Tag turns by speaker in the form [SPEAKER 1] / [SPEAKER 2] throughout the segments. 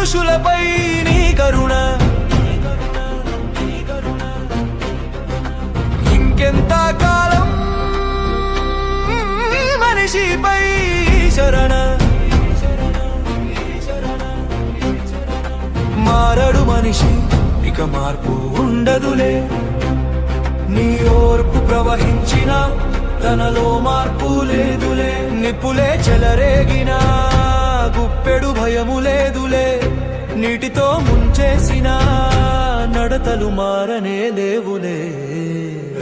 [SPEAKER 1] మనుషులపై నీ కరుణ ఇంకెంత కాలం మనిషిపై శరణ మారడు మనిషి ఇక మార్పు ఉండదులే నీ ఓర్పు ప్రవహించిన తనలో మార్పు లేదులే నిప్పులే చెలరేగిన గుప్పెడు భయము లేదులే నీటితో ముంచేసిన నడతలు మారనే లేవులే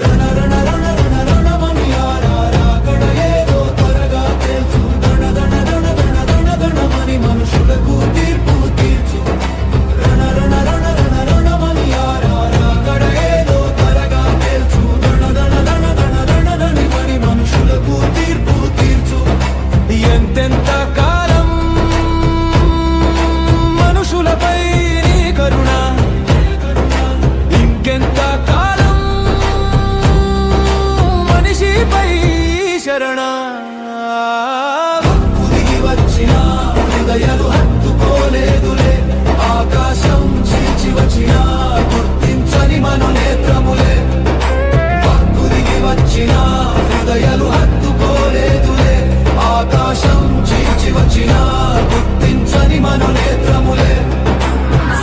[SPEAKER 1] రణ రణ రణ రణ రణమని ఆరారాకడ ఏదో త్వరగా తెలుసు దణ దణ దణ దణ దణ దణమని మనుషులకు తీర్పు తీర్చు రణ రణ రణ రణ రణమని ఆరారాకడ ఏదో త్వరగా తెలుసు దణ దణ దణ దణ దణ దణమని మనుషులకు తీర్పు తీర్చు ఎంతెంత కాలం మనుషులపై నీ కరుణ ఇంకెంత కాలం మనిషిపై శరణ పుదిగి వచ్చిన హృదయాలు హత్తుకోలేదులే ఆకాశం చీల్చి వచ్చిన గుర్తించని మను నేత్రములే పుదిగి వచ్చిన హృదయాలు హత్తుకోలేదులే ఆకాశం చీల్చి వచ్చిన గుర్తించని మను నేత్రములే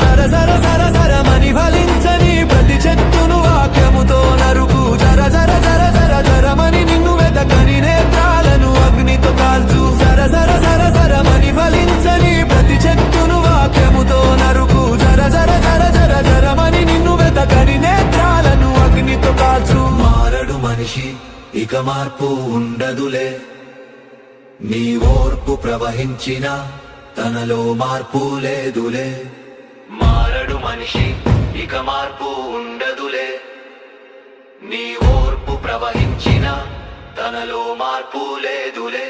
[SPEAKER 1] సర సర సర సరమని ఫలించని ప్రతి చెట్టును వాక్యముతో నరుకు జర జర జర జర జరమని నిన్ను వెతకని నేత్రాలను అగ్నితో కాల్చు సర సర సర సరమని ఫలించని ప్రతి చెట్టును వాక్యముతో నరుకు జర జర జర జర జరమని నిన్ను వెతకని నేత్రాలను అగ్నితో కాల్చు మారడు మనిషి ఇక మార్పు ఉండదులే నీ ఓర్పు ప్రవహించిన తనలో మార్పు లేదులే మారడు మనిషి ఇక మార్పు ఉండదులే నీ ఓర్పు ప్రవహించిన తనలో మార్పు లేదులే